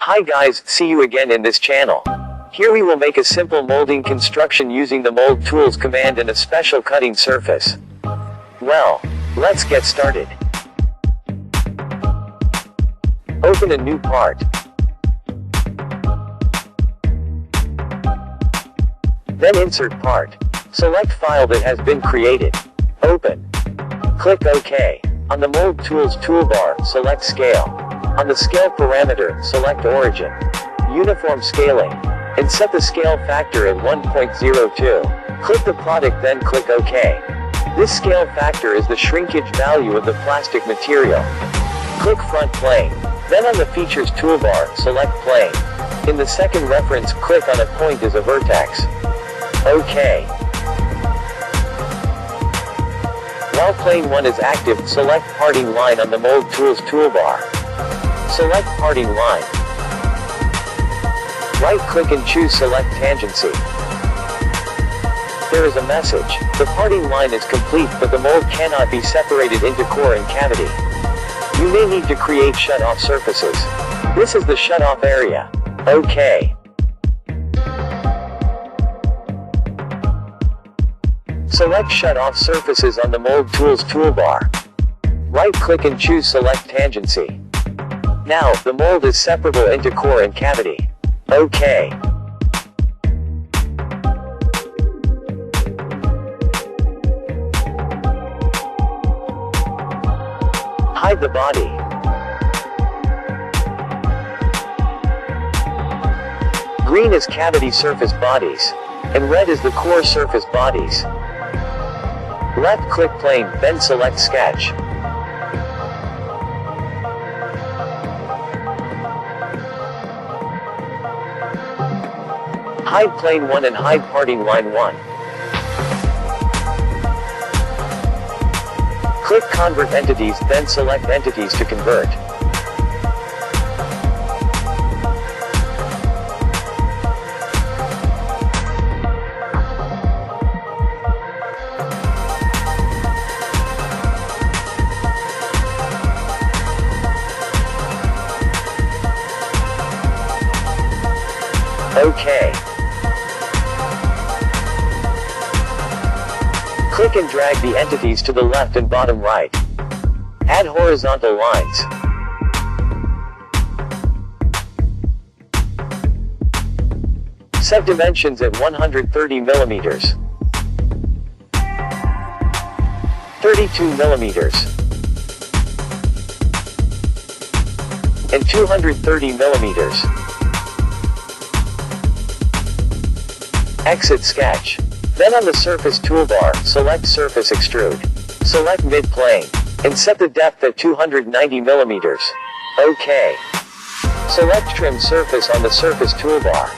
Hi guys, see you again in this channel. Here we will make a simple molding construction using the mold tools command and a special cutting surface. Well, let's get started. Open a new part. Then insert part. Select file that has been created. Open. Click OK. On the mold tools toolbar, select scale. On the scale parameter, select origin. Uniform scaling. And set the scale factor at 1.02. Click the product, then click OK. This scale factor is the shrinkage value of the plastic material. Click front plane. Then on the features toolbar, select plane. In the second reference, click on a point as a vertex. OK. While plane 1 is active, select parting line on the mold tools toolbar. Select parting line. Right-click and choose select tangency. There is a message. The parting line is complete, but the mold cannot be separated into core and cavity. You may need to create shut-off surfaces. This is the shut-off area. OK. Select shut-off surfaces on the mold tools toolbar. Right-click and choose select tangency. Now, the mold is separable into core and cavity. OK. Hide the body. Green is cavity surface bodies, and red is the core surface bodies. Left-click plane, then select sketch. Hide plane 1 and hide parting line 1. Click Convert Entities, then select Entities to convert. OK. Click and drag the entities to the left and bottom right. Add horizontal lines. Set dimensions at 130 millimeters, 32 millimeters, and 230 millimeters. Exit sketch. Then on the surface toolbar, select surface extrude. Select mid-plane. And set the depth at 290 millimeters. OK. Select trim surface on the surface toolbar.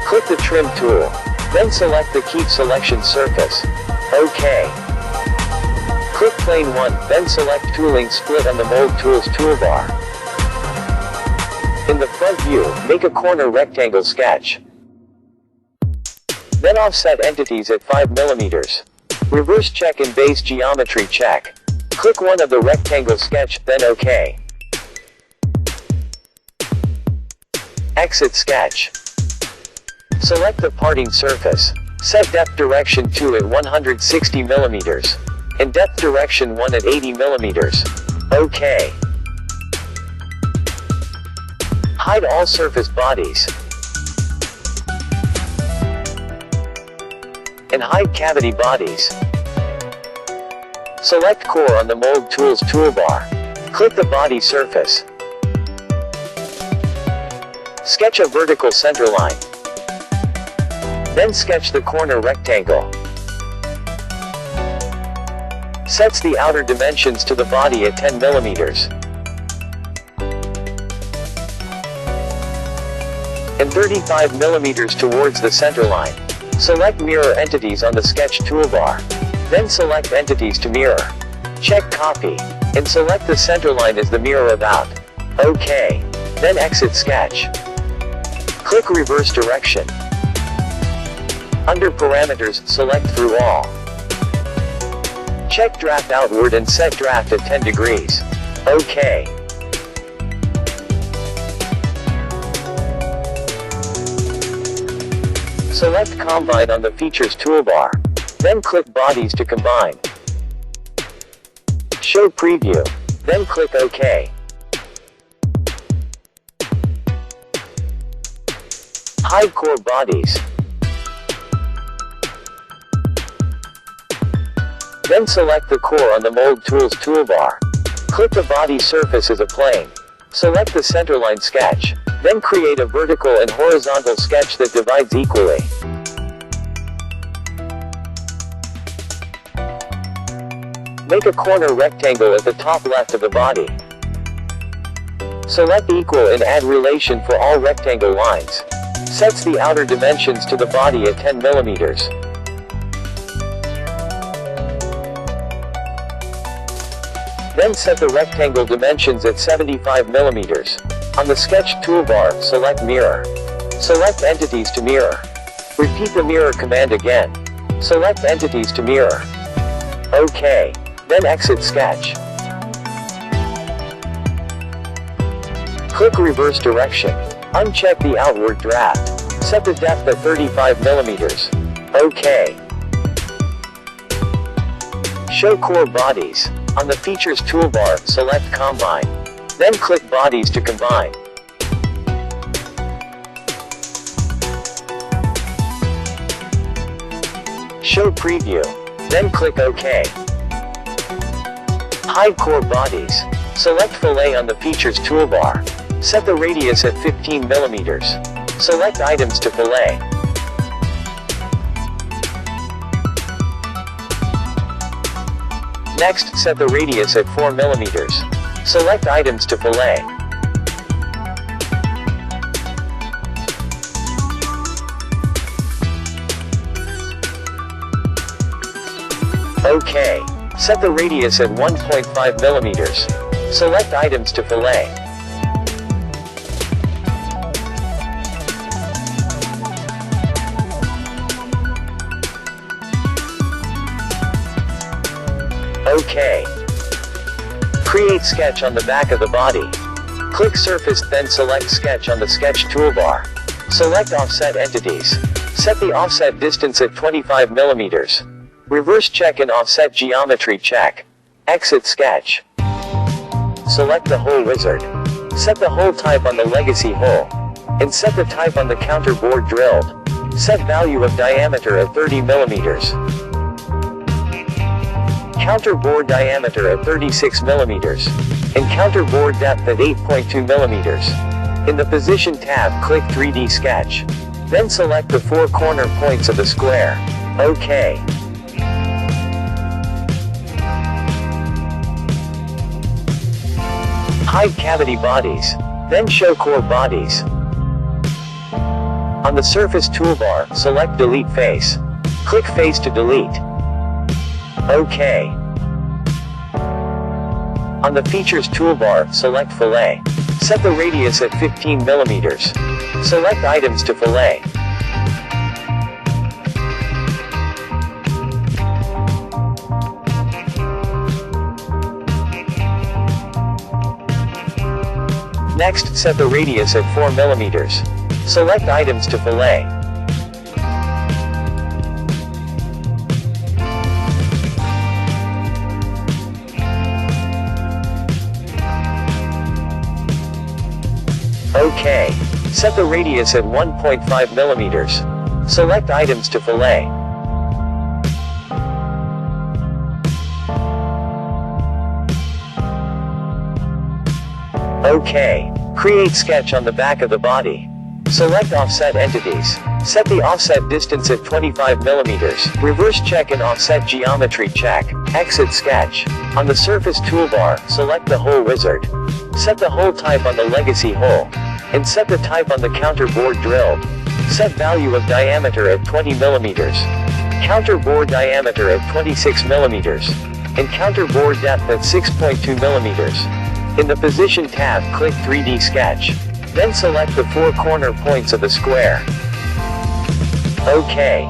Click the trim tool. Then select the keep selection surface. OK. Click plane 1, then select tooling split on the mold tools toolbar. In the front view, make a corner rectangle sketch. Then offset entities at 5 millimeters. Reverse check and base geometry check. Click one of the rectangle sketch, then OK. Exit sketch. Select the parting surface. Set depth direction 2 at 160 millimeters. And depth direction 1 at 80 millimeters. OK. Hide all surface bodies. And hide cavity bodies. Select core on the mold tools toolbar. Click the body surface. Sketch a vertical center line. Then sketch the corner rectangle. Sets the outer dimensions to the body at 10 millimeters. And 35 millimeters towards the center line. Select mirror entities on the sketch toolbar. Then select entities to mirror. Check copy. And select the center line as the mirror about. OK. Then exit sketch. Click reverse direction. Under parameters, select through all. Check draft outward and set draft at 10 degrees. OK. Select Combine on the Features toolbar. Then click Bodies to combine. Show Preview. Then click OK. Hide core bodies. Then select the core on the Mold Tools toolbar. Click the body surface as a plane. Select the centerline sketch. Then create a vertical and horizontal sketch that divides equally. Make a corner rectangle at the top left of the body. Select Equal and add relation for all rectangle lines. Sets the outer dimensions to the body at 10 millimeters. Then set the rectangle dimensions at 75 millimeters. On the Sketch toolbar, select Mirror. Select Entities to mirror. Repeat the Mirror command again. Select Entities to mirror. OK. Then exit Sketch. Click Reverse Direction. Uncheck the outward draft. Set the depth at 35 millimeters. OK. Show core bodies. On the Features toolbar, select Combine. Then click Bodies to combine. Show Preview. Then click OK. Hide core bodies. Select Fillet on the Features toolbar. Set the radius at 15 millimeters. Select Items to fillet. Next, set the radius at 4 millimeters. Select Items to fillet. OK. Set the radius at 1.5 millimeters. Select Items to fillet. OK. Create sketch on the back of the body. Click Surface, then select Sketch on the Sketch toolbar. Select Offset Entities. Set the offset distance at 25 millimeters. Reverse check and offset geometry check. Exit Sketch. Select the hole wizard. Set the hole type on the legacy hole. And set the type on the counter bore drilled. Set value of diameter at 30 millimeters. Counter bore diameter at 36 millimeters. And counter bore depth at 8.2 millimeters. In the Position tab, click 3D Sketch. Then select the 4 corner points of the square. OK. Hide cavity bodies. Then show core bodies. On the Surface toolbar, select Delete Face. Click Face to delete. OK. On the Features toolbar, select Fillet. Set the radius at 15 millimeters. Select Items to fillet. Next, set the radius at 4 millimeters. Select Items to fillet. OK. Set the radius at 1.5 millimeters. Select Items to fillet. OK. Create sketch on the back of the body. Select Offset Entities. Set the offset distance at 25 millimeters. Reverse check and offset geometry check. Exit Sketch. On the Surface toolbar, select the hole wizard. Set the hole type on the legacy hole. And set the type on the counter bore drilled. Set value of diameter at 20 millimeters. Counter bore diameter at 26 millimeters. And counter bore depth at 6.2 millimeters. In the Position tab, click 3D Sketch. Then select the 4 corner points of the square. OK.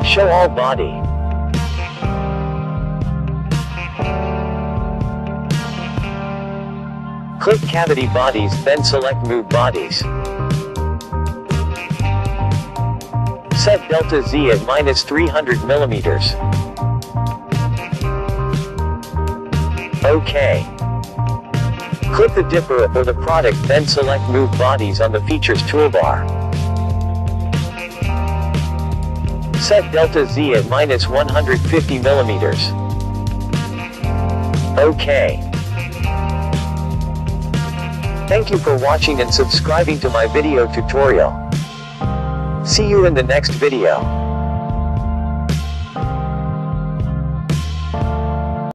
Show all body. Click Cavity Bodies, then select Move Bodies. Set delta Z at -300 mm. OK. Click the dipper or the product, then select Move Bodies on the Features toolbar. Set delta Z at -150 mm. OK. Thank you for watching and subscribing to my video tutorial. See you in the next video.